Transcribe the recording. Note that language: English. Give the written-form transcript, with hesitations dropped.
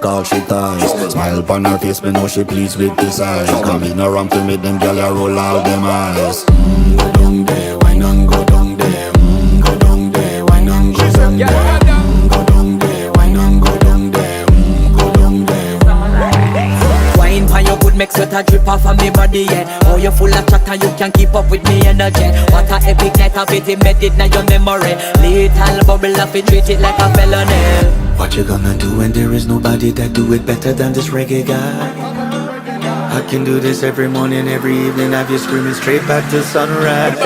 all she ties. Smile upon her face, me know she pleased with this eyes. Coming around to make them gyal a roll out them eyes. Go down there, why not go down there? Go down there, why not go down there? Go down there, why not go down there? Go down there. Wine for your good make sweat a drip off of me body, yeah. Oh, you full of chatter, you can keep up with me energy. What a epic night of it, embedded in your memory. Little bubble of it, treat it like a felony. What you gonna do when there is nobody that do it better than this reggae guy? I can do this every morning, every evening, have you screaming straight back to sunrise.